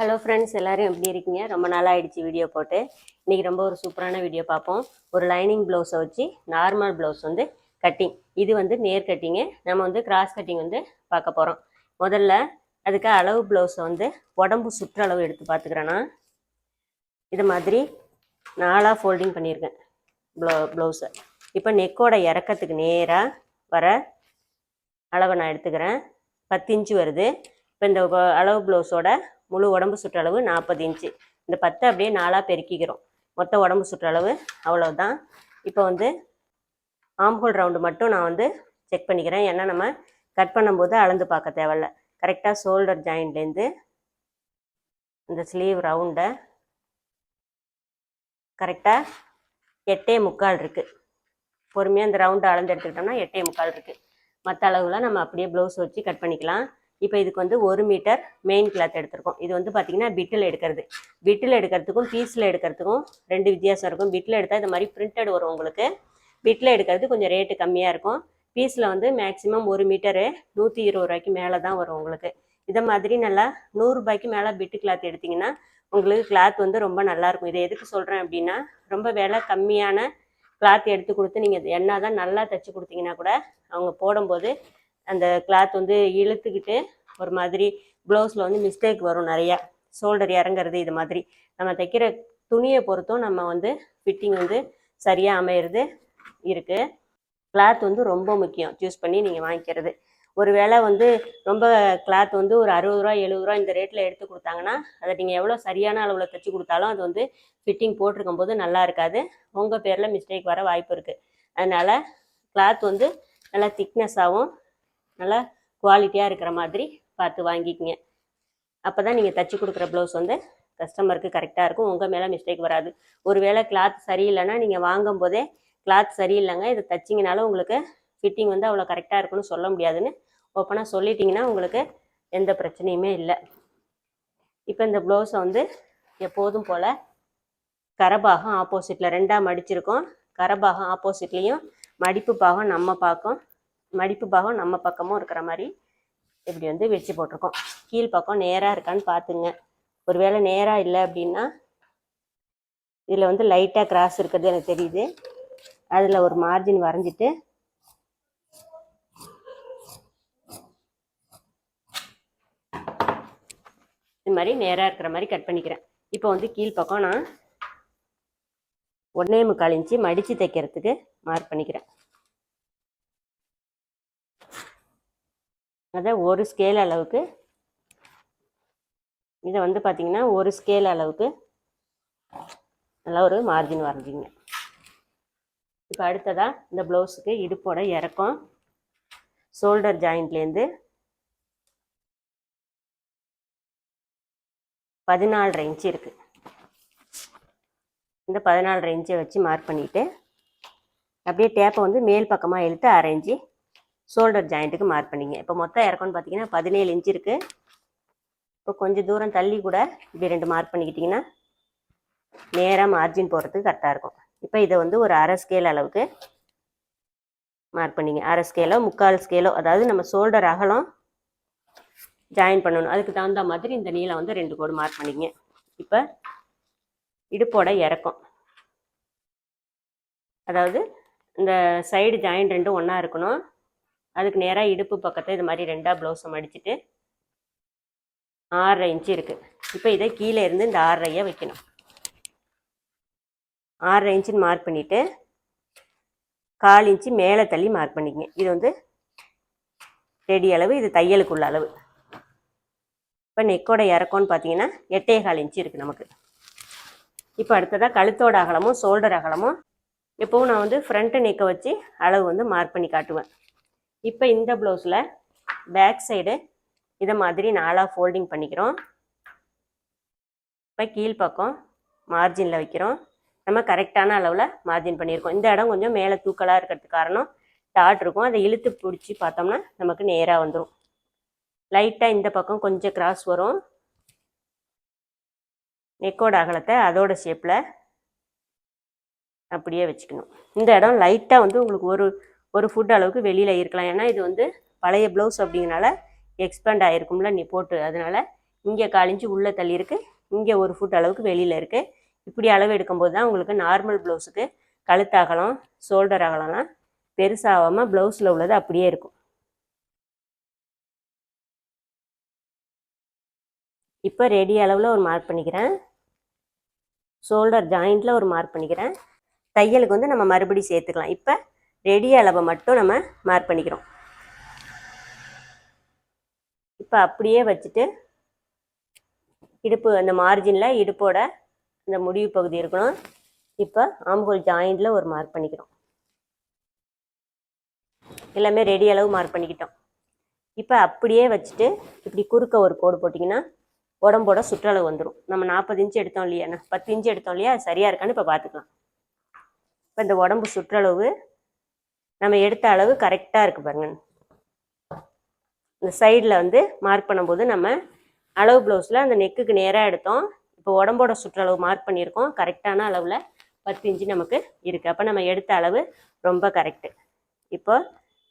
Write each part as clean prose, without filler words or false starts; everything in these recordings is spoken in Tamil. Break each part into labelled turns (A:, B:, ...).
A: ஹலோ ஃப்ரெண்ட்ஸ், எல்லோரும் எப்படி இருக்கீங்க? ரொம்ப நாளாக ஆயிடுச்சு வீடியோ போட்டு. இன்றைக்கி ரொம்ப ஒரு சூப்பரான வீடியோ பார்ப்போம். ஒரு லைனிங் ப்ளவுஸை வச்சு நார்மல் ப்ளவுஸ் வந்து கட்டிங். இது வந்து நேர் கட்டிங்கு. நம்ம வந்து கிராஸ் கட்டிங் வந்து பார்க்க போகிறோம். முதல்ல அதுக்கு அளவு ப்ளவுஸை வந்து உடம்பு சுற்றளவு எடுத்து பார்த்துக்கிறேன்னா இது மாதிரி 4 ஃபோல்டிங் பண்ணியிருக்கேன் ப்ளவுஸை. இப்போ நெக்கோட இறக்கத்துக்கு நேராக வர அளவை நான் எடுத்துக்கிறேன். 10 இன்ச்சு வருது. இப்போ இந்த அளவு ப்ளவுஸோட முழு உடம்பு சுற்றளவு 40 இன்ச்சு. இந்த 10 அப்படியே 4 பெருக்கிக்கிறோம். மொத்த உடம்பு சுற்றளவு அவ்வளோதான். இப்போ வந்து ஆம்ஹோல் ரவுண்டு மட்டும் நான் வந்து செக் பண்ணிக்கிறேன். ஏன்னா நம்ம கட் பண்ணும்போது அளந்து பார்க்க தேவையில்ல. கரெக்டாக ஷோல்டர் ஜாயின்ட்லேருந்து இந்த ஸ்லீவ் ரவுண்டை கரெக்டாக 8.75 இருக்குது. பொறுமையாக இந்த ரவுண்டை அளந்து எடுத்துக்கிட்டோம்னா 8.75 இருக்குது. மற்ற அளவுலாம் நம்ம அப்படியே ப்ளவுஸ் வச்சு கட் பண்ணிக்கலாம். இப்போ இதுக்கு வந்து 1 மீட்டர் மெயின் கிளாத் எடுத்திருக்கோம். இது வந்து பார்த்திங்கன்னா பிட்டில் எடுக்கிறது. பிட்டில் எடுக்கிறதுக்கும் பீஸில் எடுக்கிறதுக்கும் 2 வித்தியாசம் இருக்கும். பிட்டில் எடுத்தால் இது மாதிரி பிரிண்டட் வரும் உங்களுக்கு. பிட்டில் எடுக்கிறது கொஞ்சம் ரேட்டு கம்மியாக இருக்கும். பீஸில் வந்து மேக்ஸிமம் 1 மீட்டரு 120 ரூபாய்க்கு மேலே தான் வரும் உங்களுக்கு. இதை மாதிரி நல்லா 100 ரூபாய்க்கு மேலே பிட்டு கிளாத் எடுத்திங்கன்னா உங்களுக்கு கிளாத் வந்து ரொம்ப நல்லாயிருக்கும். இதை எதுக்கு சொல்கிறேன் அப்படின்னா, ரொம்ப விலை கம்மியான கிளாத் எடுத்து கொடுத்து நீங்கள் என்ன தான் நல்லா தைச்சி கொடுத்தீங்கன்னா கூட அவங்க போடும்போது அந்த கிளாத் வந்து இழுத்துக்கிட்டு ஒரு மாதிரி ப்ளவுஸில் வந்து மிஸ்டேக் வரும். நிறையா ஷோல்டர் இறங்குறது. இது மாதிரி நம்ம தைக்கிற துணியை பொறுத்தும் நம்ம வந்து ஃபிட்டிங் வந்து சரியாக அமையிறது இருக்குது. கிளாத் வந்து ரொம்ப முக்கியம். சூஸ் பண்ணி நீங்கள் வாங்கிக்கிறது. ஒரு வேளை வந்து ரொம்ப கிளாத் வந்து ஒரு 60 ரூபா 70 ரூபா இந்த ரேட்டில் எடுத்து கொடுத்தாங்கன்னா அதை நீங்கள் எவ்வளோ சரியான அளவில் தைச்சி கொடுத்தாலும் அது வந்து ஃபிட்டிங் போட்டிருக்கும் போது நல்லா இருக்காது. உங்கள் பேரில் மிஸ்டேக் வர வாய்ப்பு இருக்குது. அதனால் கிளாத் வந்து நல்லா திக்னஸாகவும் நல்லா குவாலிட்டியாக இருக்கிற மாதிரி பார்த்து வாங்கிக்கிங்க. அப்போ தான் நீங்கள் தைச்சி கொடுக்குற ப்ளவுஸ் வந்து கஸ்டமருக்கு கரெக்டாக இருக்கும். உங்கள் மேலே மிஸ்டேக் வராது. ஒரு வேளை கிளாத் சரியில்லைன்னா நீங்கள் வாங்கும் போதே கிளாத் சரியில்லைங்க இதை தைச்சிங்கனாலும் உங்களுக்கு ஃபிட்டிங் வந்து அவ்வளோ கரெக்டாக இருக்குன்னு சொல்ல முடியாதுன்னு ஓப்பனாக சொல்லிட்டிங்கன்னா உங்களுக்கு எந்த பிரச்சனையுமே இல்லை. இப்போ இந்த ப்ளவுஸை வந்து எப்போதும் போல் கரபாகம் ஆப்போசிட்டில் 2ஆக மடிச்சிருக்கோம். கரபாகம் ஆப்போசிட்லேயும் மடிப்பு பாகம் மடிப்பு பாகம் நம்ம பக்கமும் இருக்கிற மாதிரி இப்படி வந்து வச்சு போட்டிருக்கோம். கீழ் பக்கம் நேராக இருக்கான்னு பார்த்துங்க. ஒருவேளை நேராக இல்லை அப்படின்னா இதில் வந்து லைட்டாக கிராஸ் இருக்கிறது எனக்கு தெரியுது. அதில் ஒரு மார்ஜின் வரைஞ்சிட்டு இது மாதிரி நேராக இருக்கிற மாதிரி கட் பண்ணிக்கிறேன். இப்போ வந்து கீழ் பக்கம் நான் 1.25 இன்ச்சு மடித்து தைக்கிறதுக்கு மார்க் பண்ணிக்கிறேன். அதை ஒரு ஸ்கேல் அளவுக்கு இதை வந்து பார்த்திங்கன்னா ஒரு ஸ்கேல் அளவுக்கு நல்லா ஒரு மார்ஜின் வரைஞ்சிங்க. இப்போ அடுத்ததாக இந்த ப்ளவுஸுக்கு இடுப்போட இறக்கம் ஷோல்டர் ஜாயிண்ட்லேருந்து 14.5 இன்ச்சு இருக்குது. இந்த 14.5 இன்ச்சை வச்சு மார்க் பண்ணிவிட்டு அப்படியே டேப்பை வந்து மேல் பக்கமாக இழுத்து 1/2 இன்ச்சு ஷோல்டர் ஜாயிண்ட்டுக்கு மார்க் பண்ணிங்க. இப்போ மொத்தம் இறக்கம்னு பார்த்தீங்கன்னா 17 இன்ச்சு இருக்குது. இப்போ கொஞ்சம் தூரம் தள்ளி கூட இப்படி 2 மார்க் பண்ணிக்கிட்டிங்கன்னா நேராக மார்ஜின் போடுறதுக்கு கரெக்டாக இருக்கும். இப்போ இதை வந்து ஒரு 1/2 ஸ்கேல் அளவுக்கு மார்க் பண்ணிங்க. 1/2 ஸ்கேலோ 3/4 ஸ்கேலோ, அதாவது நம்ம ஷோல்டர் அகலம் ஜாயின் பண்ணணும். அதுக்கு தகுந்த மாதிரி இந்த நீளம் வந்து 2 கோடு மார்க் பண்ணிங்க. இப்போ இடுப்போட இறக்கம், அதாவது இந்த சைடு ஜாயின் 2 ஒன்றா இருக்கணும். அதுக்கு நேராக இடுப்பு பக்கத்தை இது மாதிரி 2ஆக ப்ளவுஸை மடிச்சுட்டு 6.5 இன்ச்சு இருக்குது. இப்போ இதை கீழே இருந்து இந்த 6.5 வைக்கணும். 6.5 இன்ச்சுன்னு மார்க் பண்ணிவிட்டு 1/4 இன்ச்சு மேலே தள்ளி மார்க் பண்ணிக்கங்க. இது வந்து ரெடி அளவு, இது தையலுக்குள்ள அளவு. இப்போ நெக்கோட இறக்கம்னு பார்த்தீங்கன்னா 8.25 இன்ச்சு இருக்குது நமக்கு. இப்போ அடுத்ததாக கழுத்தோட அகலமும் ஷோல்டர் அகலமும் எப்போவும் நான் வந்து ஃப்ரண்ட்டு நெக்கை வச்சு அளவு வந்து மார்க் பண்ணி காட்டுவேன். இப்போ இந்த ப்ளவுஸில் பேக் சைடு இதை மாதிரி 4 ஃபோல்டிங் பண்ணிக்கிறோம். இப்போ கீழ்ப்பக்கம் மார்ஜினில் வைக்கிறோம். நம்ம கரெக்டான அளவில் மார்ஜின் பண்ணியிருக்கோம். இந்த இடம் கொஞ்சம் மேலே தூக்கலாக இருக்கிறதுக்கு காரணம் டாட் இருக்கும். அதை இழுத்து பிடிச்சி பார்த்தோம்னா நமக்கு நேராக வந்துடும். லைட்டாக இந்த பக்கம் கொஞ்சம் கிராஸ் வரும். நெக்கோட அகலத்தை அதோட ஷேப்பில் அப்படியே வச்சுக்கணும். இந்த இடம் லைட்டாக வந்து உங்களுக்கு ஒரு ஃபுட் அளவுக்கு வெளியில் இருக்கலாம். ஏன்னா இது வந்து பழைய ப்ளவுஸ் அப்படிங்கிறனால எக்ஸ்பேண்ட் ஆகிருக்கும்ல நீ போட்டு, அதனால் இங்கே 1/4 இன்ச்சு உள்ளே தள்ளி இருக்குது, இங்கே 1 ஃபுட் அளவுக்கு வெளியில் இருக்குது. இப்படி அளவு எடுக்கும்போது தான் உங்களுக்கு நார்மல் ப்ளவுஸுக்கு கழுத்து அகலம் ஷோல்டர் அகலம்லாம் பெருசாகாமல் ப்ளவுஸில் உள்ளது அப்படியே இருக்கும். இப்போ ரெடி அளவில் ஒரு மார்க் பண்ணிக்கிறேன், ஷோல்டர் ஜாயிண்டில் ஒரு மார்க் பண்ணிக்கிறேன். தையலுக்கு வந்து நம்ம மறுபடி சேர்த்துக்கலாம். இப்போ ரெடி அளவை மட்டும் நம்ம மார்க் பண்ணிக்கிறோம். இப்போ அப்படியே வச்சுட்டு இடுப்பு அந்த மார்ஜினில் இடுப்போட இந்த முடிவு பகுதி இருக்கணும். இப்போ ஆம்ஹோல் ஜாயிண்டில் ஒரு மார்க் பண்ணிக்கிறோம். எல்லாமே ரெடி அளவு மார்க் பண்ணிக்கிட்டோம். இப்போ அப்படியே வச்சுட்டு இப்படி குறுக்க ஒரு கோடு போட்டிங்கன்னா உடம்போட சுற்றளவு வந்துடும். நம்ம 40 இன்ச்சு எடுத்தோம் இல்லையா, 10 இன்ச்சு எடுத்தோம் இல்லையா, சரியாக இருக்கான்னு இப்போ பார்த்துக்கலாம். இப்போ இந்த உடம்பு சுற்றளவு நம்ம எடுத்த அளவு கரெக்டாக இருக்குது பாருங்க. இந்த சைடில் வந்து மார்க் பண்ணும்போது நம்ம அளவு ப்ளவுஸில் அந்த நெக்குக்கு நேராக எடுத்தோம். இப்போ உடம்போட சுற்றளவு மார்க் பண்ணியிருக்கோம், கரெக்டான அளவில் 10 இன்ச்சு நமக்கு இருக்குது. அப்போ நம்ம எடுத்த அளவு ரொம்ப கரெக்டு. இப்போ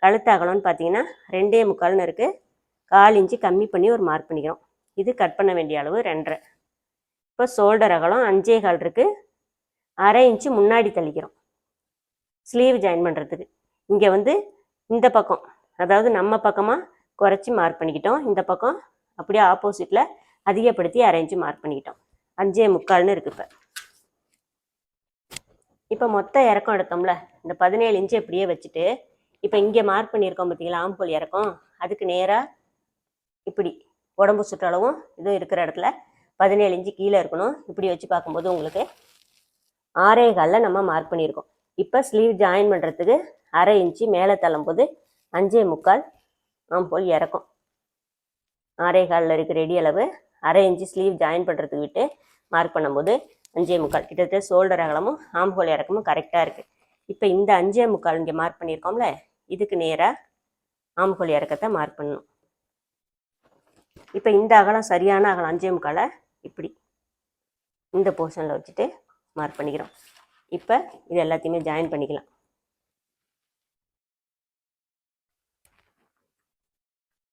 A: கழுத்து அகலம்னு பார்த்தீங்கன்னா 2.25 இருக்குது. 1/4 இன்ச்சு கம்மி பண்ணி ஒரு மார்க் பண்ணிக்கிறோம். இது கட் பண்ண வேண்டிய அளவு 2.5. இப்போ ஷோல்டர் அகலம் 5.25 இருக்குது. 1/2 இன்ச்சு முன்னாடி தள்ளிக்கிறோம் ஸ்லீவ் ஜாயின் பண்ணுறதுக்கு. இங்கே வந்து இந்த பக்கம், அதாவது நம்ம பக்கமாக குறைச்சி மார்க் பண்ணிக்கிட்டோம். இந்த பக்கம் அப்படியே ஆப்போசிட்டில் அதிகப்படுத்தி 1/2 இன்ச்சு மார்க் பண்ணிக்கிட்டோம். 5.25 இருக்குது. இப்போ மொத்த இறக்கம் எடுத்தோம்ல, இந்த 17 இன்ச்சு இப்படியே வச்சுட்டு இப்போ இங்கே மார்க் பண்ணியிருக்கோம் பார்த்தீங்களா, ஆம்ஹோல் இறக்கம், அதுக்கு நேராக இப்படி உடம்பு சுற்றளவும் இதுவும் இருக்கிற இடத்துல 17 இன்ச்சு கீழே இருக்கணும். இப்படி வச்சு பார்க்கும்போது உங்களுக்கு 6.25 நம்ம மார்க் பண்ணியிருக்கோம். இப்போ ஸ்லீவ் ஜாயின் பண்ணுறதுக்கு 1/2 இன்ச்சு மேலே தள்ளும்போது 5.25 ஆம்ஹோல் இறக்கம். 6.25 இருக்குது ரெடி அளவு. 1/2 இன்ச்சு ஸ்லீவ் ஜாயின் பண்ணுறதுக்கு விட்டு மார்க் பண்ணும்போது 5.25. கிட்டத்தட்ட ஷோல்டர் அகலமும் ஆம்ஹோல் இறக்கமும் கரெக்டாக இருக்குது. இப்போ இந்த 5.25 இங்கே மார்க் பண்ணியிருக்கோம்ல, இதுக்கு நேராக ஆம்ஹோல் இறக்கத்தை மார்க் பண்ணணும். இப்போ இந்த அகலம் சரியான அகலம் 5.25 இப்படி இந்த போர்ஷனில் வச்சுட்டு மார்க் பண்ணிக்கிறோம். இப்போ இது எல்லாத்தையுமே ஜாயின் பண்ணிக்கலாம்.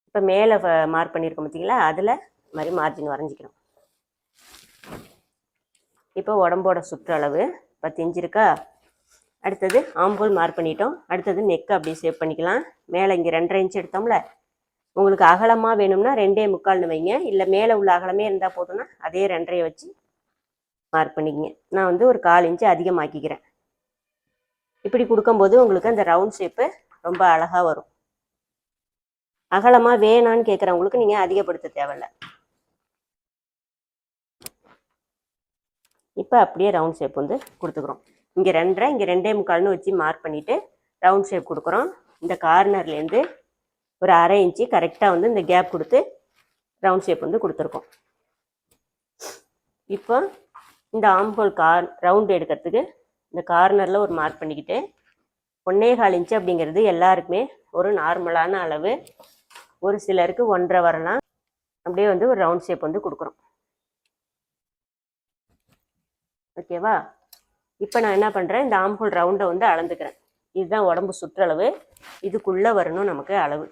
A: இப்போ மேலே மார்க் பண்ணியிருக்கோம் பார்த்தீங்களா, அதில் மாதிரி மார்ஜின் வரைஞ்சிக்கிறோம். இப்போ உடம்போட சுற்றளவு 10 இன்ச்சு இருக்கா. அடுத்தது ஆம்ஹோல் மார்க் பண்ணிட்டோம். அடுத்தது நெக்கு அப்படியே சேவ் பண்ணிக்கலாம். மேலே இங்கே 2.5 இன்ச்சு எடுத்தோம்ல, உங்களுக்கு அகலமாக வேணும்னா 2.25 வைங்க, இல்லை மேலே உள்ள அகலமே இருந்தால் போதும்னா அதே 2.5 வச்சு மார்க் பண்ணிக்கங்க. நான் வந்து ஒரு 1/4 இன்ச்சு அதிகமாக்கிக்கிறேன். இப்படி கொடுக்கும்போது உங்களுக்கு அந்த ரவுண்ட் ஷேப்பு ரொம்ப அழகாக வரும். அகலமாக வேணான்னு கேட்குறவங்களுக்கு நீங்கள் அதிகப்படுத்த தேவையில்லை. இப்போ அப்படியே ரவுண்ட் ஷேப் வந்து கொடுத்துக்கிறோம். இங்கே 2.5 இங்கே 2.25 வச்சு மார்க் பண்ணிவிட்டு ரவுண்ட் ஷேப் கொடுக்குறோம். இந்த கார்னர்லேருந்து ஒரு 1/2 இன்ச்சு கரெக்டாக வந்து இந்த கேப் கொடுத்து ரவுண்ட் ஷேப் வந்து கொடுத்துருக்கோம். இப்போ இந்த ஆம்ஹோல் ரவுண்ட் எடுக்கிறதுக்கு இந்த கார்னரில் ஒரு மார்க் பண்ணிக்கிட்டு 1.25 இன்ச்சு அப்படிங்கிறது எல்லாருக்குமே ஒரு நார்மலான அளவு. ஒரு சிலருக்கு 1.5 வரலாம். அப்படியே வந்து ஒரு ரவுண்ட் ஷேப் வந்து கொடுக்குறோம். ஓகேவா? இப்போ நான் என்ன பண்ணுறேன், இந்த ஆம்ஹோல் ரவுண்டை வந்து அளந்துக்கிறேன். இதுதான் உடம்பு சுற்றளவு. இதுக்குள்ளே வரணும் நமக்கு அளவு.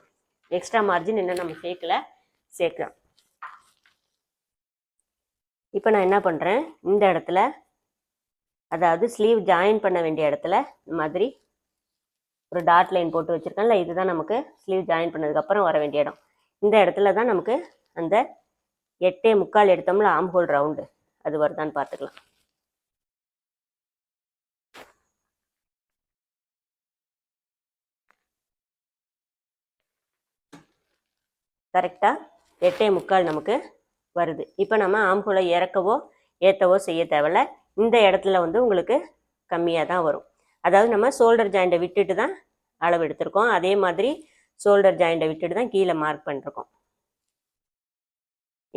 A: எக்ஸ்ட்ரா மார்ஜின் இன்னும் நம்ம சேர்க்கலாம். இப்போ நான் என்ன பண்ணுறேன், இந்த இடத்துல அதாவது ஸ்லீவ் ஜாயின் பண்ண வேண்டிய இடத்துல இந்த மாதிரி ஒரு டாட் லைன் போட்டு வச்சுருக்கேன்ல, இதுதான் நமக்கு ஸ்லீவ் ஜாயின் பண்ணதுக்கப்புறம் வர வேண்டிய இடம். இந்த இடத்துல தான் நமக்கு அந்த 8.25 எடுத்தோம்ல ஆம்ஹோல் ரவுண்டு, அது வருதான்னு பார்த்துக்கலாம். கரெக்டாக 8.25 நமக்கு வருது. இப்போ நம்ம ஆம்ஹோலை இறக்கவோ ஏற்றவோ செய்ய தேவையில்ல. இந்த இடத்துல வந்து உங்களுக்கு கம்மியாக தான் வரும். அதாவது நம்ம ஷோல்டர் ஜாயிண்டை விட்டுட்டு தான் அளவு எடுத்திருக்கோம். அதே மாதிரி ஷோல்டர் ஜாயிண்டை விட்டுட்டு தான் கீழே மார்க் பண்ணிருக்கோம்.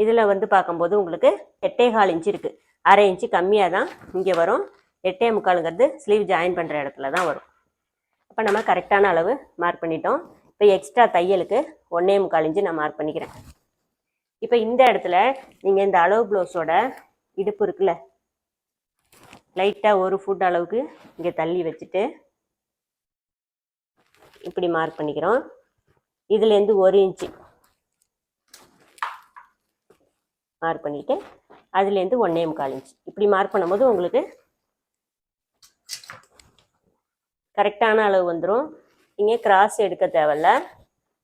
A: இதில் வந்து பார்க்கும்போது உங்களுக்கு 8.25 இன்ச்சு இருக்குது. 1/2 இன்ச்சு கம்மியாக தான் இங்கே வரும். 8.25ங்கிறது ஸ்லீவ் ஜாயின் பண்ணுற இடத்துல தான் வரும். அப்போ நம்ம கரெக்டான அளவு மார்க் பண்ணிட்டோம். இப்போ எக்ஸ்ட்ரா தையலுக்கு 1.25 இன்ச்சு நான் மார்க் பண்ணிக்கிறேன். இப்போ இந்த இடத்துல நீங்கள் இந்த அளவு ப்ளவுஸோட இடுப்பு இருக்குல்ல, லைட்டாக 1 ஃபுட் அளவுக்கு இங்கே தள்ளி வச்சுட்டு இப்படி மார்க் பண்ணிக்கிறோம். இதுலேருந்து 1 இன்ச்சு மார்க் பண்ணிவிட்டு அதுலேருந்து 1.25 இன்ச் இப்படி மார்க் பண்ணும்போது உங்களுக்கு கரெக்டான அளவு வந்துடும். நீங்கள் கிராஸ் எடுக்க தேவையில்ல.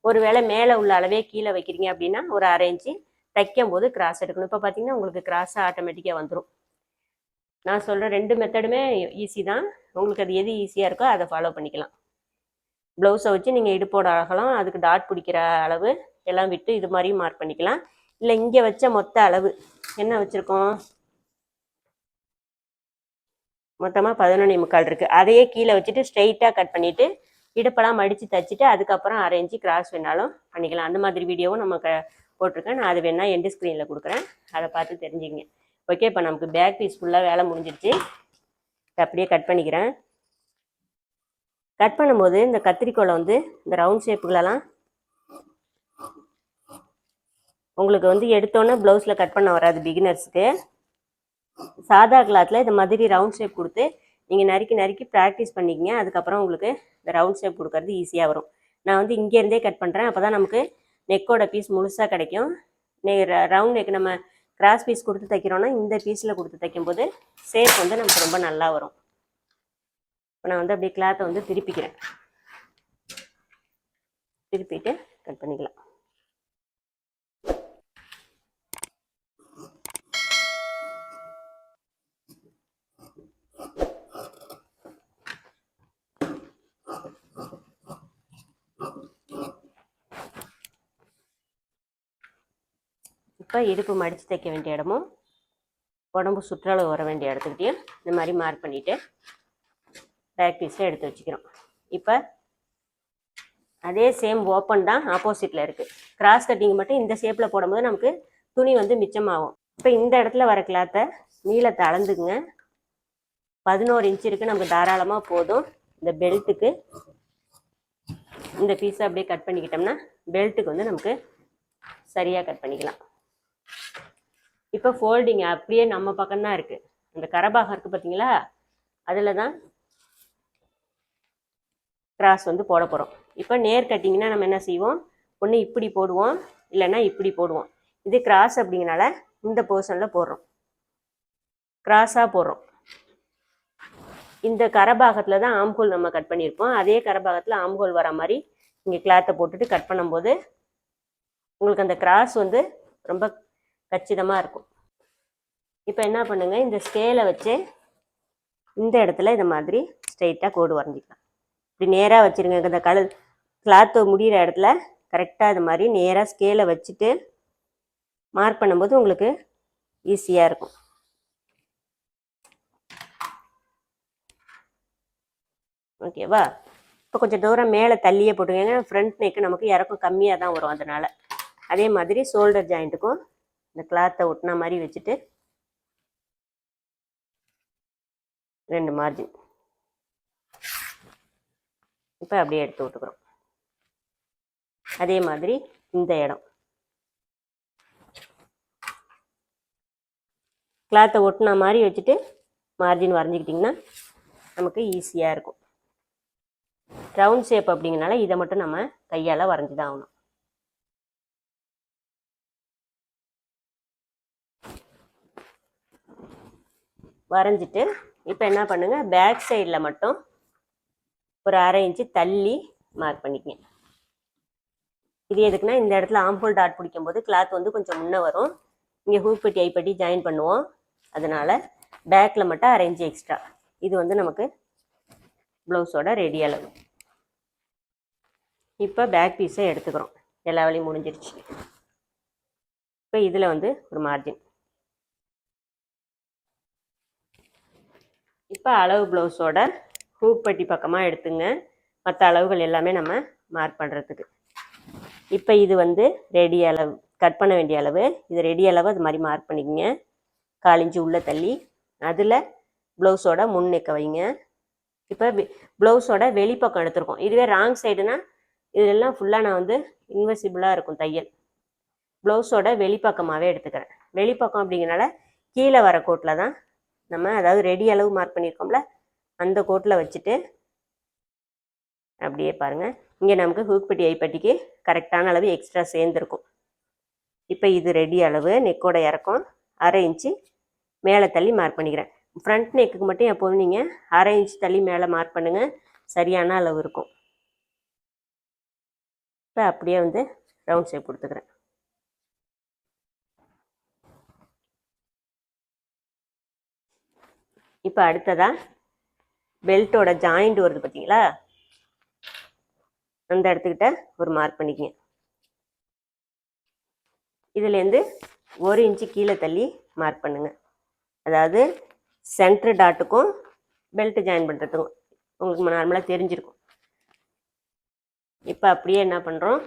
A: ஒருவேளை மேலே உள்ள அளவே கீழே வைக்கிறீங்க அப்படின்னா ஒரு 1/2 இன்ச்சு தைக்கும் போது கிராஸ் எடுக்கணும். இப்போ பார்த்தீங்கன்னா உங்களுக்கு கிராஸாக ஆட்டோமேட்டிக்காக வந்துடும். நான் சொல்கிற 2 மெத்தடுமே ஈஸி தான். உங்களுக்கு அது எது ஈஸியாக இருக்கோ அதை ஃபாலோ பண்ணிக்கலாம். ப்ளவுஸை வச்சு நீங்கள் இடுப்போட அகலம், அதுக்கு டாட் பிடிக்கிற அளவு எல்லாம் விட்டு இது மாதிரியும் மார்க் பண்ணிக்கலாம். இல்லை இங்கே வச்ச மொத்த அளவு என்ன வச்சுருக்கோம், மொத்தமாக 11.25 இருக்குது. அதையே கீழே வச்சுட்டு ஸ்ட்ரெயிட்டாக கட் பண்ணிவிட்டு இடுப்பெல்லாம் மடித்து தைச்சிட்டு அதுக்கப்புறம் 1/2 இன்ச்சு கிராஸ் வேணாலும் பண்ணிக்கலாம். அந்த மாதிரி வீடியோவும் நம்ம போட்டிருக்கேன். நான் அது வேணால் எண்டு ஸ்க்ரீனில் கொடுக்குறேன், அதை பார்த்து தெரிஞ்சுங்க. ஓகே, இப்போ நமக்கு பேக் பீஸ் ஃபுல்லாக வேலை முடிஞ்சிருச்சு. அப்படியே கட் பண்ணிக்கிறேன். கட் பண்ணும்போது இந்த கத்திரிக்கோலை வந்து இந்த ரவுண்ட் ஷேப்புகளெல்லாம் உங்களுக்கு வந்து எடுத்தோன்னே ப்ளவுஸில் கட் பண்ண வராது. பிகினர்ஸுக்கு சாதா கிளாத்தில் இந்த மாதிரி ரவுண்ட் ஷேப் கொடுத்து நீங்கள் நறுக்கி ப்ராக்டிஸ் பண்ணிக்கிங்க. அதுக்கப்புறம் உங்களுக்கு இந்த ரவுண்ட் ஷேப் கொடுக்கறது ஈஸியாக வரும். நான் வந்து இங்கேருந்தே கட் பண்ணுறேன். அப்போ தான் நமக்கு நெக்கோட பீஸ் முழுசாக கிடைக்கும். ரவுண்ட் நெக் நம்ம கிராஸ் பீஸ் கொடுத்து தைக்கிறோன்னா இந்த பீஸில் கொடுத்து தைக்கும்போது ஷேப் வந்து நமக்கு ரொம்ப நல்லா வரும். இப்போ நான் வந்து அப்படியே கிளாத்தை வந்து திருப்பிக்கிறேன். திருப்பிட்டு கட் பண்ணிக்கலாம். இப்போ இடுப்பு மடித்து தைக்க வேண்டிய இடமும் உடம்பு சுற்றளவு வர வேண்டிய இடத்துக்கிட்டையும் இந்த மாதிரி மார்க் பண்ணிவிட்டு பேக் பீஸை எடுத்து வச்சுக்கிறோம். இப்போ அதே சேம் ஓப்பன் தான் ஆப்போசிட்டில் இருக்குது. கிராஸ் கட்டிங் மட்டும் இந்த ஷேப்பில் போடும்போது நமக்கு துணி வந்து மிச்சமாகும். இப்போ இந்த இடத்துல வர கிளாத்தை நீளத்தை அளந்துக்குங்க. 11 இன்ச்சு இருக்குது, நமக்கு தாராளமாக போதும். இந்த பெல்ட்டுக்கு இந்த பீஸை அப்படியே கட் பண்ணிக்கிட்டோம்னா பெல்ட்டுக்கு வந்து நமக்கு சரியாக கட் பண்ணிக்கலாம். இப்போ ஃபோல்டிங் அப்படியே நம்ம பக்கம்தான் இருக்குது. அந்த கரபாகம் இருக்குது பார்த்தீங்களா, அதில் தான் கிராஸ் வந்து போட போகிறோம். இப்போ நேர் கட்டிங்கன்னா நம்ம என்ன செய்வோம், ஒன்று இப்படி போடுவோம், இல்லைன்னா இப்படி போடுவோம். இது கிராஸ் அப்படிங்கனால இந்த போர்ஷனில் போடுறோம், கிராஸாக போடுறோம். இந்த கரபாகத்தில் தான் ஆம்ஹோல் நம்ம கட் பண்ணியிருப்போம். அதே கரபாகத்தில் ஆம்ஹோல் வர மாதிரி இங்கே கிளாத்தை போட்டுட்டு கட் பண்ணும்போது உங்களுக்கு அந்த கிராஸ் வந்து ரொம்ப கச்சிதமாக இருக்கும். இப்போ என்ன பண்ணுங்க, இந்த ஸ்கேலை வச்சு இந்த இடத்துல இந்த மாதிரி ஸ்ட்ரெயிட்டாக கோடு வரைஞ்சிக்கலாம். இப்படி நேராக வச்சுருங்க. இந்த கிளாத்து முடிகிற இடத்துல கரெக்டாக இது மாதிரி நேராக ஸ்கேலை வச்சுட்டு மார்க் பண்ணும்போது உங்களுக்கு ஈஸியாக இருக்கும். ஓகேவா? இப்போ கொஞ்சம் தூரம் மேலே தள்ளியே போட்டுக்கோங்க. ஃப்ரண்ட் நெக்கு நமக்கு இறக்கம் கம்மியாக தான் வரும். அதனால் அதே மாதிரி ஷோல்டர் ஜாயிண்ட்டுக்கும் இந்த கிளாத்தை ஒட்டின மாதிரி வச்சுட்டு 2 மார்ஜின் இப்போ அப்படியே எடுத்து விட்டுக்கிறோம். அதே மாதிரி இந்த இடம் கிளாத்தை ஒட்டின மாதிரி வச்சுட்டு மார்ஜின் வரைஞ்சிக்கிட்டிங்கன்னா நமக்கு ஈஸியாக இருக்கும். ரவுண்ட் ஷேப் அப்படிங்கனால இதை மட்டும் நம்ம கையால் வரைஞ்சி தான் ஆகணும். வரைஞ்சிட்டு இப்போ என்ன பண்ணுங்க, பேக் சைடில் மட்டும் ஒரு 1/2 இன்ச்சு தள்ளி மார்க் பண்ணிக்கங்க. இது எதுக்குன்னா இந்த இடத்துல ஆம்ஹோல் டாட் பிடிக்கும் போது கிளாத் வந்து கொஞ்சம் முன்னே வரும். இங்கே ஹூக் பட்டி ஐப்பட்டி ஜாயின் பண்ணுவோம். அதனால் பேக்கில் மட்டும் 1/2 இன்ச்சு எக்ஸ்ட்ரா. இது வந்து நமக்கு ப்ளவுஸோட ரெடி அளவு. இப்போ பேக் பீஸை எடுத்துக்கிறோம். எல்லா வேலையும் முடிஞ்சிருச்சு. இப்போ இதில் வந்து ஒரு மார்ஜின். இப்போ அளவு ப்ளவுஸோட ஹூக் பட்டி பக்கமாக எடுத்துங்க. மற்ற அளவுகள் எல்லாமே நம்ம மார்க் பண்ணுறதுக்கு. இப்போ இது வந்து ரெடி அளவு, கட் பண்ண வேண்டிய அளவு. இது ரெடி அளவு அது மாதிரி மார்க் பண்ணிக்கோங்க. 1/4 இன்ச்சு உள்ளே தள்ளி அதில் ப்ளவுஸோட முன் நெக்க வைங்க. இப்போ ப்ளவுஸோட வெளிப்பக்கம் எடுத்துருக்கோம். இதுவே ராங் சைடுனா இதெல்லாம் ஃபுல்லாக நான் வந்து இன்விசிபிளாக இருக்கும் தையல். ப்ளவுஸோட வெளிப்பக்கமாகவே எடுத்துக்கிறேன். வெளிப்பக்கம் அப்படிங்கிறனால கீழே வர கோட்டில் தான் நம்ம, அதாவது ரெடி அளவு மார்க் பண்ணியிருக்கோம்ல அந்த கோட்டில் வச்சுட்டு அப்படியே பாருங்கள். இங்கே நமக்கு ஹூக் பட்டி ஐப்பட்டிக்கு கரெக்டான அளவு எக்ஸ்ட்ரா சேர்ந்துருக்கும். இப்போ இது ரெடி அளவு. நெக்கோட இறக்கம் 1/2 இன்ச்சு மேலே தள்ளி மார்க் பண்ணிக்கிறேன். ஃப்ரண்ட் நெக்குக்கு மட்டும் எப்போதும் நீங்கள் 1/2 இன்ச் தள்ளி மேலே மார்க் பண்ணுங்கள், சரியான அளவு இருக்கும். இப்போ அப்படியே வந்து ரவுண்ட் ஷேப் கொடுத்துக்கிறேன். இப்போ அடுத்ததாக பெல்ட்டோட ஜாயிண்ட் வருது பார்த்தீங்களா, அந்த இடத்துக்கிட்ட ஒரு மார்க் பண்ணிக்கங்க. இதுலேருந்து 1 இன்ச்சு கீழே தள்ளி மார்க் பண்ணுங்க. அதாவது சென்ட்ரு டாட்டுக்கும் பெல்ட் ஜாயின் பண்ணுறதுக்கும் உங்களுக்கு நார்மலாக தெரிஞ்சிருக்கும். இப்போ அப்படியே என்ன பண்ணுறோம்,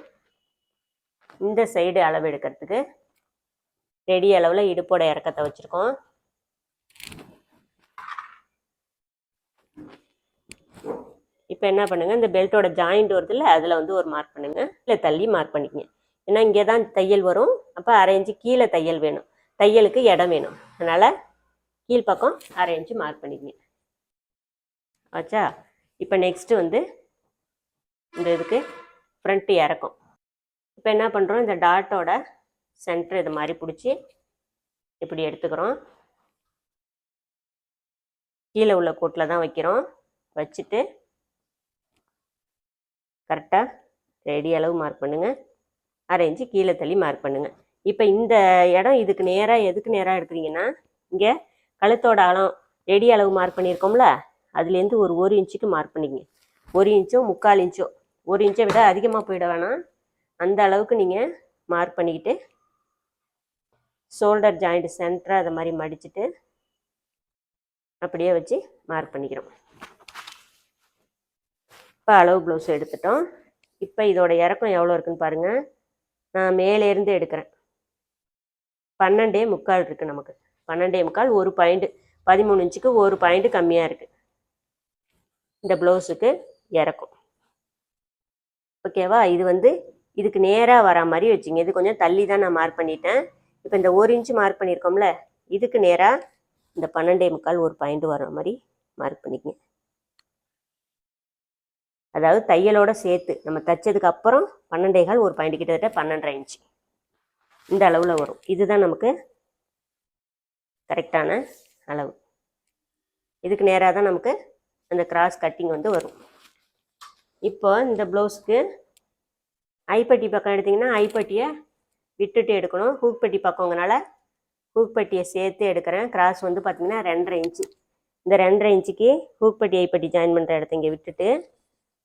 A: இந்த சைடு அளவு எடுக்கிறதுக்கு ரெடி அளவில் இடுப்போட இறக்கத்தை வச்சுருக்கோம். இப்போ என்ன பண்ணுங்கள், இந்த பெல்ட்டோட ஜாயிண்ட் வருதுல்ல, அதில் வந்து ஒரு மார்க் பண்ணுங்கள், இல்லை தள்ளி மார்க் பண்ணிக்கங்க. ஏன்னா இங்கே தான் தையல் வரும், அப்போ 1/2 இன்ச்சு கீழே தையல் வேணும், தையலுக்கு இடம் வேணும், அதனால் கீழ்ப்பக்கம் 1/2 இன்ச்சு மார்க் பண்ணிக்கங்க. ஆச்சா? இப்போ நெக்ஸ்ட்டு வந்து இந்த இதுக்கு ஃப்ரண்ட்டு இறக்கும். இப்போ என்ன பண்ணுறோம், இந்த டாட்டோட சென்டர் இது மாதிரி பிடிச்சி இப்படி எடுத்துக்கிறோம். கீழே உள்ள கோட்டில் தான் வைக்கிறோம். வச்சுட்டு கரெக்டாக ரெடி அளவு மார்க் பண்ணுங்கள், 1/2 இன்ச்சு கீழே தள்ளி மார்க் பண்ணுங்கள். இப்போ இந்த இடம் இதுக்கு நேராக எதுக்கு நேராக எடுக்கிறீங்கன்னா, இங்கே கழுத்தோட அளவு ரெடி அளவு மார்க் பண்ணியிருக்கோம்ல, அதுலேருந்து ஒரு 1 இன்ச்சுக்கு மார்க் பண்ணிக்கங்க. 1 இன்ச்சோ 3/4 இன்ச்சோ, 1 இன்ச்சை விட அதிகமாக போயிட வேணாம், அந்த அளவுக்கு நீங்கள் மார்க் பண்ணிக்கிட்டு ஷோல்டர் ஜாயிண்ட் சென்டராக அதை மாதிரி மடிச்சுட்டு அப்படியே வச்சு மார்க் பண்ணிக்கிறோம். இப்போ அளவு ப்ளவுஸ் எடுத்துட்டோம். இப்போ இதோட இறக்கம் எவ்வளோ இருக்குன்னு பாருங்கள். நான் மேலேருந்து எடுக்கிறேன். 12.75 இருக்குது நமக்கு. 12.75 ஒரு பாயிண்ட், 13 இன்ச்சுக்கு ஒரு பாயிண்ட் கம்மியாக இருக்குது இந்த ப்ளவுஸுக்கு இறக்கும். ஓகேவா? இது வந்து இதுக்கு நேராக வரா மாதிரி வச்சுங்க. இது கொஞ்சம் தள்ளி தான் நான் மார்க் பண்ணிட்டேன். இப்போ இந்த 1 இன்ச்சு மார்க் பண்ணியிருக்கோம்ல, இதுக்கு நேராக இந்த 12.75 ஒரு பாயிண்ட் வர மாதிரி மார்க் பண்ணிக்கங்க. அதாவது தையலோட சேர்த்து நம்ம தைச்சதுக்கு அப்புறம் 12.25 ஒரு பாயிண்ட், கிட்டத்தட்ட 12.5 இன்ச்சு இந்த அளவில் வரும். இதுதான் நமக்கு கரெக்டான அளவு. இதுக்கு நேராக தான் நமக்கு அந்த கிராஸ் கட்டிங் வந்து வரும். இப்போ இந்த ப்ளவுஸுக்கு ஐப்பட்டி பக்கம் எடுத்திங்கன்னா ஐப்பட்டியை விட்டுட்டு எடுக்கணும். ஹூக்பட்டி பக்கங்கிறனால ஹூக்பட்டியை சேர்த்து எடுக்கிறேன். கிராஸ் வந்து பார்த்திங்கன்னா 2.5 இன்ச்சு. இந்த 2.5 இன்ச்சுக்கு ஹூக்பட்டி ஐப்பட்டி ஜாயின் பண்ணுற இடத்த இங்கே விட்டுட்டு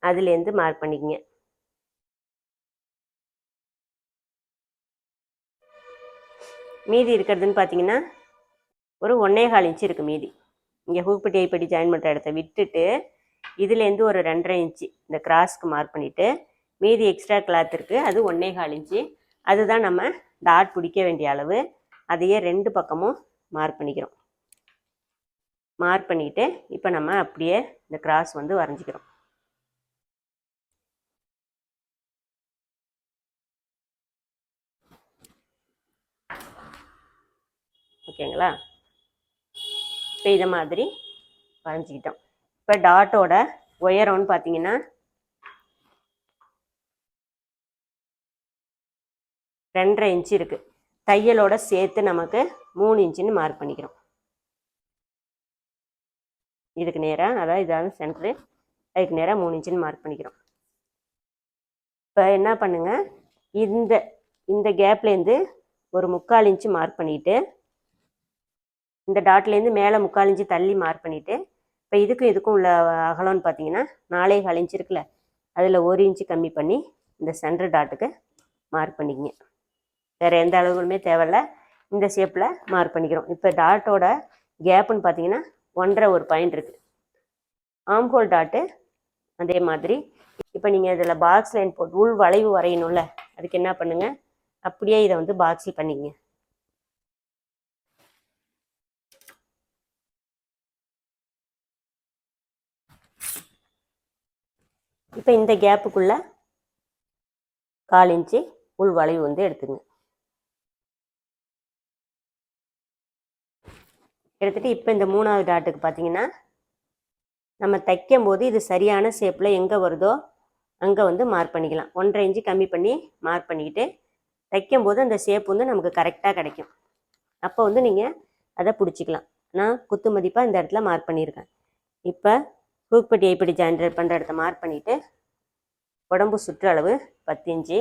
A: அதுலேருந்து மார்க் பண்ணிக்கங்க. மீதி இருக்கிறதுன்னு பார்த்தீங்கன்னா ஒரு 1.25 இன்ச்சு இருக்குது மீதி. இங்கே ஹூக்பட்டி ஐப்பட்டி ஜாயின் பண்ணுற இடத்த விட்டுட்டு இதுலேருந்து ஒரு 2.5 இன்ச்சு இந்த கிராஸ்க்கு மார்க் பண்ணிவிட்டு மீதி எக்ஸ்ட்ரா கிளாத் இருக்குது, அது 1.25 இன்ச்சு. அதுதான் நம்ம டாட் பிடிக்க வேண்டிய அளவு. அதையே 2 பக்கமும் மார்க் பண்ணிக்கிறோம். மார்க் பண்ணிக்கிட்டு இப்போ நம்ம அப்படியே இந்த கிராஸ் வந்து வரைஞ்சிக்கிறோம். ஓகேங்களா? இப்போ இதை மாதிரி வரைஞ்சிக்கிட்டோம். இப்போ டாட்டோட உயரம்னு பார்த்தீங்கன்னா 2.5 இன்ச்சு இருக்குது. தையலோட சேர்த்து நமக்கு 3 இன்ச்சுன்னு மார்க் பண்ணிக்கிறோம். இதுக்கு நேராக, அதாவது இதாவது சென்டரு, அதுக்கு நேராக 3 இன்ச்சுன்னு மார்க் பண்ணிக்கிறோம். இப்போ என்ன பண்ணுங்க, இந்த கேப்லேருந்து ஒரு 3/4 இன்ச்சு மார்க் பண்ணிவிட்டு இந்த டாட்லேருந்து மேலே 3/4 இன்ச்சு தள்ளி மார்க் பண்ணிவிட்டு இப்போ இதுக்கும் உள்ள அகலம்னு பார்த்தீங்கன்னா 4.25 இன்ச்சு இருக்குல்ல, அதில் 1 இன்ச்சு கம்மி பண்ணி இந்த சென்டர் டாட்டுக்கு மார்க் பண்ணிக்கங்க. வேறு எந்த அளவுகளுமே தேவையில்ல, இந்த ஷேப்பில் மார்க் பண்ணிக்கிறோம். இப்போ டாட்டோட கேப்புன்னு பார்த்தீங்கன்னா 1.5 பாயிண்ட் இருக்குது. ஆம்ஹோல் டாட்டு அதே மாதிரி. இப்போ நீங்கள் இதில் பாக்ஸ் லைன் போட்டு உள் வளைவு வரையணும்ல, அதுக்கு என்ன பண்ணுங்கள், அப்படியே இதை வந்து பாக்ஸில் பண்ணிக்கங்க. இப்போ இந்த கேப்புக்குள்ளே 1/4 இன்ச்சு உள் வளைவு வந்து எடுத்துங்க. எடுத்துகிட்டு இப்போ இந்த 3வது டாட்டுக்கு பார்த்தீங்கன்னா நம்ம தைக்கும் போது இது சரியான ஷேப்பில் எங்கே வருதோ அங்கே வந்து மார்க் பண்ணிக்கலாம். 1.5 இன்ச்சு கம்மி பண்ணி மார்க் பண்ணிக்கிட்டு தைக்கும்போது அந்த ஷேப் வந்து நமக்கு கரெக்டாக கிடைக்கும். அப்போ வந்து நீங்கள் அதை பிடிச்சிக்கலாம். நான் குத்து மதிப்பாக இந்த இடத்துல மார்க் பண்ணியிருக்கேன். இப்போ ஹூக்பட்டி ஐப்பட்டி ஜாயின் பண்ணுற இடத்த மார்க் பண்ணிவிட்டு உடம்பு சுற்றளவு 10 இன்ச்சு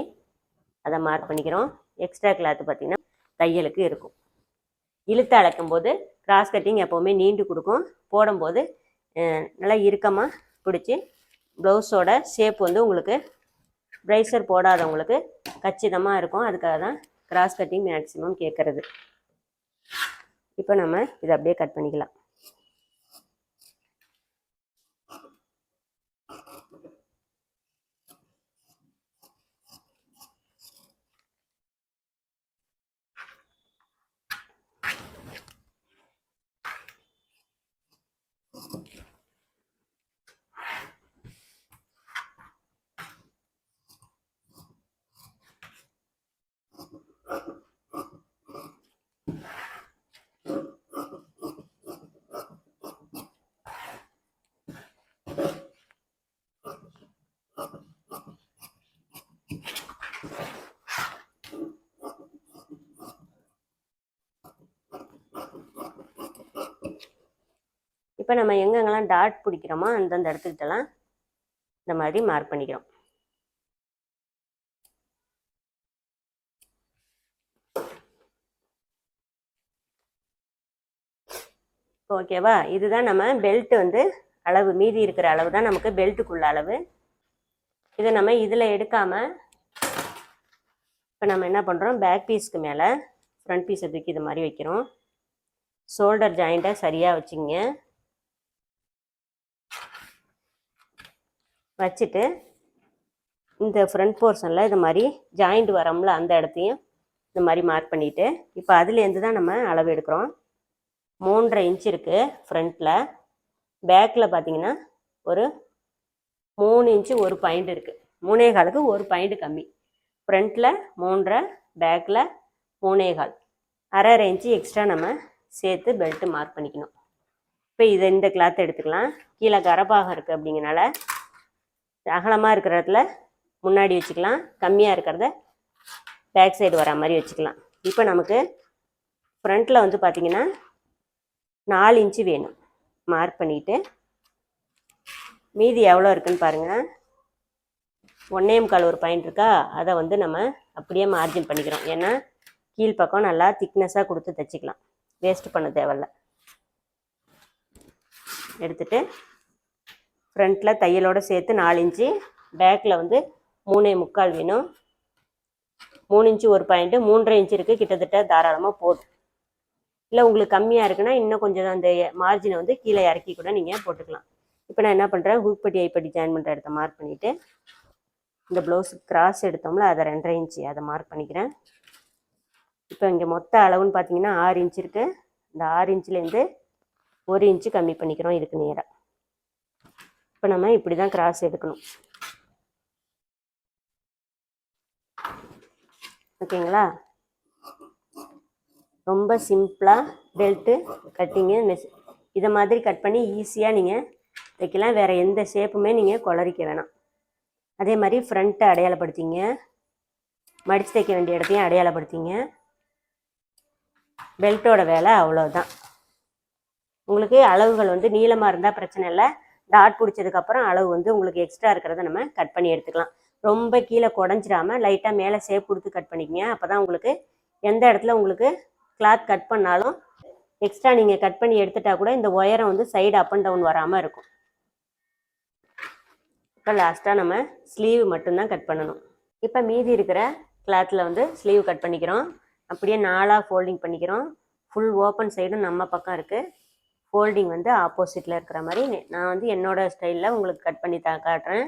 A: அதை மார்க் பண்ணிக்கிறோம். எக்ஸ்ட்ரா கிளாத்து பார்த்திங்கன்னா தையலுக்கு இருக்கும். இழுத்து அளக்கும்போது கிராஸ் கட்டிங் எப்போவுமே நீண்டு கொடுக்கும். போடும்போது நல்லா இறுக்கமாக பிடிச்சி ப்ளவுஸோட ஷேப் வந்து உங்களுக்கு ப்ரைசர் போடாதவங்களுக்கு கச்சிதமாக இருக்கும். அதுக்காக தான் கிராஸ் கட்டிங் மேக்ஸிமம் கேட்குறது. இப்போ நம்ம இதை அப்படியே கட் பண்ணிக்கலாம். இப்போ நம்ம எங்கெங்கெல்லாம் டாட் பிடிக்கிறோமோ அந்தந்த இடத்துக்கிட்டலாம் இந்த மாதிரி மார்க் பண்ணிக்கிறோம். ஓகேவா? இதுதான் நம்ம பெல்ட் வந்து அளவு, மீதி இருக்கிற அளவு தான் நமக்கு பெல்ட்டுக்குள்ள அளவு. இதை நம்ம இதில் எடுக்காமல் இப்போ நம்ம என்ன பண்ணுறோம், பேக் பீஸ்க்கு மேலே ஃப்ரண்ட் பீஸை தூக்கி இது மாதிரி வைக்கிறோம். ஷோல்டர் ஜாயிண்ட்டை சரியாக வச்சுங்க. வச்சுட்டு இந்த ஃப்ரண்ட் போர்ஷனில் இது மாதிரி ஜாயிண்ட் வரோம்ல அந்த இடத்தையும் இந்த மாதிரி மார்க் பண்ணிவிட்டு இப்போ அதுலேருந்து தான் நம்ம அளவு எடுக்கிறோம். 3.5 இன்ச் இருக்குது ஃப்ரண்ட்டில். பேக்கில் பார்த்தீங்கன்னா ஒரு 3 இன்ச்சு 1 பாயிண்ட் இருக்குது. 3.25க்கு 1 பாயிண்ட் கம்மி. ஃப்ரண்ட்டில் 3.5, பேக்கில் 3.25, 1/2 இன்ச்சு எக்ஸ்ட்ரா நம்ம சேர்த்து பெல்ட்டு மார்க் பண்ணிக்கணும். இப்போ இதை இந்த கிளாத்தை எடுத்துக்கலாம். கீழே கரப்பாகம் இருக்குது அப்படிங்கிறனால அகலமாக இருக்கிற இடத்துல முன்னாடி வச்சுக்கலாம், கம்மியாக இருக்கிறத பேக் சைடு வர மாதிரி வச்சுக்கலாம். இப்போ நமக்கு ஃப்ரண்ட்டில் வந்து பார்த்திங்கன்னா 4 இன்ச்சு வேணும். மார்க் பண்ணிவிட்டு மீதி எவ்வளோ இருக்குதுன்னு பாருங்கள். 1.25 1 பாயிண்ட் இருக்கா, அதை வந்து நம்ம அப்படியே மார்ஜின் பண்ணிக்கிறோம். ஏன்னா கீழ்ப்பக்கம் நல்லா திக்னஸாக கொடுத்து தைச்சிக்கலாம், வேஸ்ட் பண்ண தேவையில்ல. எடுத்துகிட்டு ஃப்ரண்ட்டில் தையலோடு சேர்த்து 4 இன்ச்சு, பேக்கில் வந்து 3.25 வேணும். 3 இன்ச்சு 1 பாயிண்ட்டு, 3.5 இன்ச்சு இருக்குது. கிட்டத்தட்ட தாராளமாக போதும். இல்லை உங்களுக்கு கம்மியாக இருக்குன்னா இன்னும் கொஞ்சம் அந்த மார்ஜினை வந்து கீழே இறக்கி கூட நீங்கள் போட்டுக்கலாம். இப்போ நான் என்ன பண்ணுறேன், ஹூக்பட்டி ஐப்பட்டி ஜாயின் பண்ணுற இடத்த மார்க் பண்ணிவிட்டு இந்த ப்ளவுஸ் கிராஸ் எடுத்தோம்ல அதை 2.5 இன்ச்சு அதை மார்க் பண்ணிக்கிறேன். இப்போ இங்கே மொத்த அளவுன்னு பார்த்தீங்கன்னா 6 இன்ச்சு இருக்குது. இந்த 6 இன்ச்சுலேருந்து 1 இன்ச்சு கம்மி பண்ணிக்கிறோம் இதுக்கு நேராக. இப்போ நம்ம இப்படி தான் கிராஸ் எடுக்கணும். ஓகேங்களா? ரொம்ப சிம்பிளாக பெல்ட்டு கட்டிங்கு இதை மாதிரி கட் பண்ணி ஈஸியாக நீங்கள் தைக்கலாம். வேறு எந்த ஷேப்புமே நீங்கள் குளறிக்க வேணாம். அதே மாதிரி ஃப்ரண்ட்டை அடையாளப்படுத்திங்க, மடித்து தைக்க வேண்டிய இடத்தையும் அடையாளப்படுத்திங்க. பெல்ட்டோட வேலை அவ்வளோதான். உங்களுக்கு அளவுகள் வந்து நீளமாக இருந்தால் பிரச்சனை இல்லை. டாட் பிடிச்சதுக்கப்புறம் அளவு வந்து உங்களுக்கு எக்ஸ்ட்ரா இருக்கிறத நம்ம கட் பண்ணி எடுத்துக்கலாம். ரொம்ப கீழே குடஞ்சிடாமல் லைட்டாக மேலே ஷேப் கொடுத்து கட் பண்ணிக்கங்க. அப்போ தான் உங்களுக்கு எந்த இடத்துல உங்களுக்கு கிளாத் கட் பண்ணாலும் எக்ஸ்ட்ரா நீங்கள் கட் பண்ணி எடுத்துட்டா கூட இந்த ஒயரம் வந்து சைடு அப் அண்ட் டவுன் வராமல் இருக்கும். இப்போ லாஸ்ட்டாக நம்ம ஸ்லீவ் மட்டும்தான் கட் பண்ணணும். இப்போ மீதி இருக்கிற கிளாத்தில் வந்து ஸ்லீவ் கட் பண்ணிக்கிறோம். அப்படியே 4ஆக ஃபோல்டிங் பண்ணிக்கிறோம். ஃபுல் ஓப்பன் சைடும் நம்ம பக்கம் இருக்குது, ஃபோல்டிங் வந்து ஆப்போசிட்டில் இருக்கிற மாதிரி நான் வந்து என்னோடய ஸ்டைலில் உங்களுக்கு கட் பண்ணி காட்டுறேன்.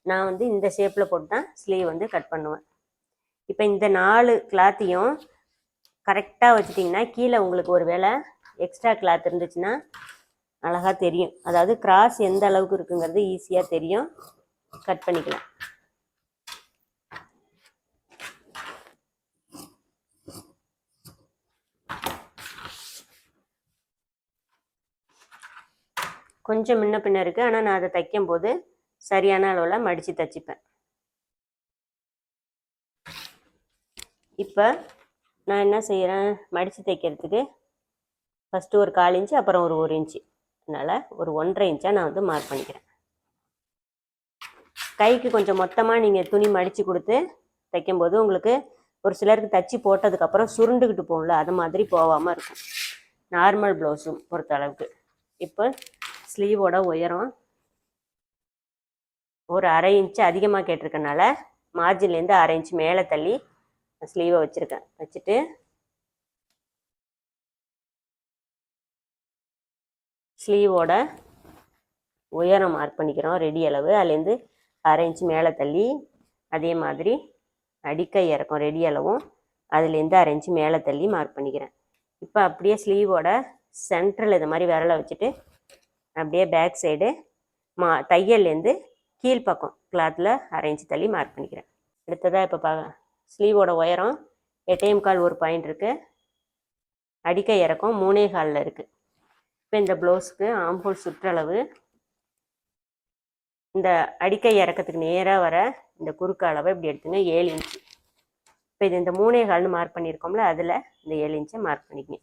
A: நான் வந்து இந்த ஷேப்பில் போட்டு தான் ஸ்லீவ் வந்து கட் பண்ணுவேன். இப்போ இந்த 4 கிளாத்தையும் கரெக்டாக வச்சுட்டிங்கன்னா கீழே உங்களுக்கு ஒரு வேளை எக்ஸ்ட்ரா கிளாத் இருந்துச்சுன்னா அழகாக தெரியும். அதாவது கிராஸ் எந்த அளவுக்கு இருக்குங்கிறது ஈஸியாக தெரியும். கட் பண்ணிக்கலாம். கொஞ்சம் முன்ன பின்ன இருக்குது, ஆனால் நான் அதை தைக்கும் போது சரியான அளவில் மடித்து தைச்சிப்பேன். இப்போ நான் என்ன செய்கிறேன், மடித்து தைக்கிறதுக்கு ஃபஸ்ட்டு ஒரு 1/4 இன்ச்சு, அப்புறம் ஒரு 1 இன்ச்சு, அதனால் ஒரு 1.5 இன்ச்சாக நான் வந்து மார்க் பண்ணிக்கிறேன். கைக்கு கொஞ்சம் மொத்தமாக நீங்கள் துணி மடித்து கொடுத்து தைக்கும்போது உங்களுக்கு ஒரு சிலருக்கு தச்சு போட்டதுக்கப்புறம் சுருண்டுக்கிட்டு போகல, அது மாதிரி போகாமல் இருக்கும் நார்மல் ப்ளவுஸும் பொறுத்த அளவுக்கு. இப்போ ஸ்லீவோட உயரம் ஒரு 1/2 இன்ச்சு அதிகமாக கேட்டிருக்கனால மார்ஜின்லேருந்து 1/2 இன்ச்சு மேலே தள்ளி ஸ்லீவை வச்சுருக்கேன். வச்சுட்டு ஸ்லீவோட உயரம் மார்க் பண்ணிக்கிறோம், ரெடி அளவு. அதுலேருந்து 1/2 இன்ச்சு மேலே தள்ளி அதே மாதிரி அடிக்கை இறக்கும் ரெடி அளவும் அதுலேருந்து 1/2 இன்ச்சு மேலே தள்ளி மார்க் பண்ணிக்கிறேன். இப்போ அப்படியே ஸ்லீவோட சென்டரில் இது மாதிரி விரலை வச்சுட்டு அப்படியே பேக் சைடு தையல்லேருந்து கீழ்ப்பக்கம் கிளாத்தில் 1/2 இன்ச்சு தள்ளி மார்க் பண்ணிக்கிறேன். அடுத்ததாக இப்போ ஸ்லீவோட உயரம் 8.25 ஒரு பாயிண்ட் இருக்குது, அடிக்கை இறக்கம் 3.25 இருக்குது. இப்போ இந்த ப்ளவுஸுக்கு ஆம்போல் சுற்றளவு இந்த அடிக்கை இறக்கத்துக்கு நேராக வர இந்த குறுக்கு அளவை இப்படி எடுத்துங்க 7 இன்ச்சு. இப்போ இது இந்த 3.25 மார்க் பண்ணியிருக்கோம்ல, அதில் இந்த 7 இன்ச்சை மார்க் பண்ணிக்கங்க.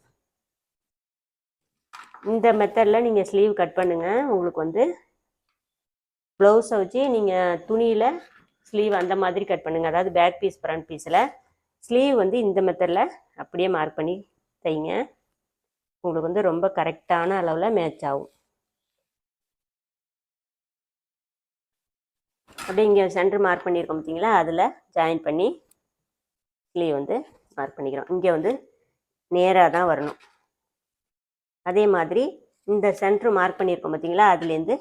A: இந்த மெத்தடில் நீங்கள் ஸ்லீவ் கட் பண்ணுங்கள். உங்களுக்கு வந்து ப்ளவுஸை வச்சு நீங்கள் துணியில் ஸ்லீவ் அந்த மாதிரி கட் பண்ணுங்கள். அதாவது பேக் பீஸ் ஃப்ரண்ட் பீஸில் ஸ்லீவ் வந்து இந்த மெத்தடில் அப்படியே மார்க் பண்ணி தைங்க. உங்களுக்கு வந்து ரொம்ப கரெக்டான அளவில் மேட்ச் ஆகும். அப்படியே இங்கே சென்டர் மார்க் பண்ணியிருக்கோம் பார்த்தீங்களா, அதில் ஜாயின் பண்ணி ஸ்லீவ் வந்து மார்க் பண்ணிக்கிறோம். இங்கே வந்து நேராக தான் வரணும். அதே மாதிரி இந்த சென்ட்ரு மார்க் பண்ணியிருக்கோம் பார்த்தீங்களா, அதுலேருந்து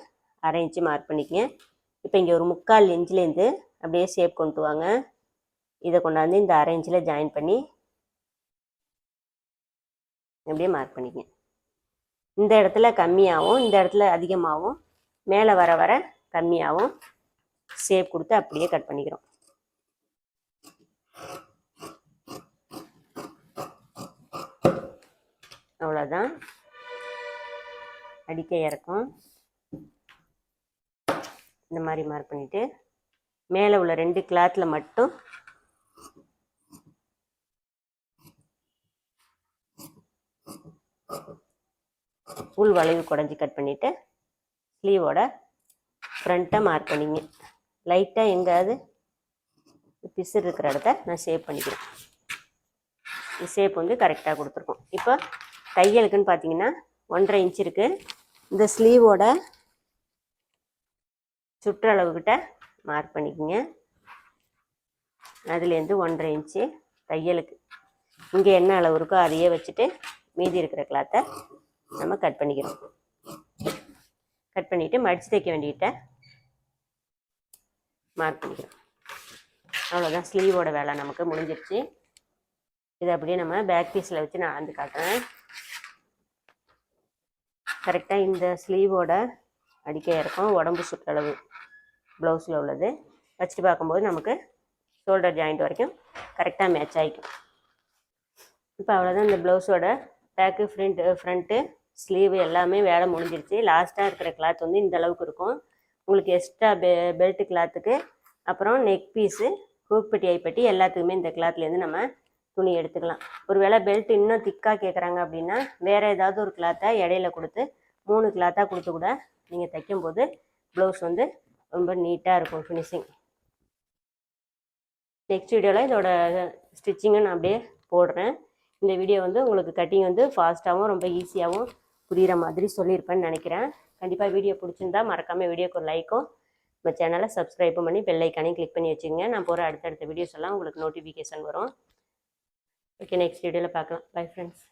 A: 1/2 இன்ச்சு மார்க் பண்ணிக்கங்க. இப்போ இங்கே ஒரு 3/4 இன்ச்லேருந்து அப்படியே ஷேப் கொண்டு வாங்க. இதை கொண்டாந்து இந்த 1/2 இன்ச்சில் ஜாயின் பண்ணி அப்படியே மார்க் பண்ணிக்கங்க. இந்த இடத்துல கம்மியாகவும் இந்த இடத்துல அதிகமாகவும் மேலே வர வர கம்மியாகவும் ஷேப் கொடுத்து அப்படியே கட் பண்ணிக்கிறோம். அவ்வளோதான். அடிக்கை இறக்கும் இந்த மாதிரி மார்க் பண்ணிவிட்டு மேலே உள்ள 2 கிளாத்தில் மட்டும் உள் வளைவு குடஞ்சி கட் பண்ணிவிட்டு ஸ்லீவோட ஃப்ரண்ட்டை மார்க் பண்ணிங்க. லைட்டாக எங்காவது பிசு இருக்கிற இடத்த நான் ஷேப் பண்ணிக்கிறேன். ஷேப் வந்து கரெக்டாக கொடுத்துருக்கோம். இப்போ தையலுக்குன்னு பார்த்தீங்கன்னா 1.5 இன்ச் இருக்குது. இந்த ஸ்லீவோட சுற்றளவுக்கிட்ட மார்க் பண்ணிக்கோங்க. அதுலேருந்து 1.5 இன்ச்சு தையலுக்கு இங்கே என்ன அளவு இருக்கோ அதையே வச்சுட்டு மீதி இருக்கிற கிளாத்தை நம்ம கட் பண்ணிக்கிறோம். கட் பண்ணிவிட்டு மடித்து தைக்க வேண்டியட்ட மார்க் பண்ணிக்கிறோம். அவ்வளோதான், ஸ்லீவோட வேலை நமக்கு முடிஞ்சிருச்சு. இதை அப்படியே நம்ம பேக் பீஸில் வச்சு நான் அளந்து காட்டுறேன். கரெக்டாக இந்த ஸ்லீவோட அடிக்கை இருக்கும் உடம்பு சுற்றளவு ப்ளவுஸில் உள்ளது வச்சுட்டு பார்க்கும்போது நமக்கு ஷோல்டர் ஜாயிண்ட் வரைக்கும் கரெக்டாக மேட்ச் ஆகிக்கும். இப்போ அவ்வளோதான், இந்த ப்ளவுஸோட பேக்கு ஃப்ரண்ட்டு ஸ்லீவு எல்லாமே வேலை முடிஞ்சிருச்சு. லாஸ்ட்டாக இருக்கிற கிளாத் வந்து இந்த அளவுக்கு இருக்கும். உங்களுக்கு எக்ஸ்ட்ரா பெல்ட் கிளாத்துக்கு அப்புறம் நெக் பீஸு ஹூக்பட்டி ஐப்பட்டி எல்லாத்துக்குமே இந்த கிளாத்லேருந்து நம்ம துணி எடுத்துக்கலாம். ஒரு வேளை பெல்ட் இன்னும் திக்காக கேட்குறாங்க அப்படின்னா வேறு ஏதாவது ஒரு கிளாத்தை இடையில கொடுத்து 3 கிளாத்தாக கொடுத்து கூட நீங்கள் தைக்கும்போது ப்ளவுஸ் வந்து ரொம்ப நீட்டாக இருக்கும் ஃபினிஷிங். நெக்ஸ்ட் வீடியோவில் இதோட ஸ்டிச்சிங்கை நான் அப்படியே போடுறேன். இந்த வீடியோ வந்து உங்களுக்கு கட்டிங் வந்து ஃபாஸ்ட்டாகவும் ரொம்ப ஈஸியாகவும் புரிகிற மாதிரி சொல்லியிருப்பேன்னு நினைக்கிறேன். கண்டிப்பாக வீடியோ பிடிச்சிருந்தா மறக்காமல் வீடியோக்கு ஒரு லைக்கும் நம்ம சேனலை சப்ஸ்கிரைப்பும் பண்ணி பெல் ஐக்கானையும் கிளிக் பண்ணி வச்சுக்கோங்க. நான் போகிற அடுத்தடுத்த வீடியோஸ் எல்லாம் உங்களுக்கு நோட்டிஃபிகேஷன் வரும். ஓகே, நெக்ஸ்ட் வீடியோவில் பார்க்கலாம். Bye friends.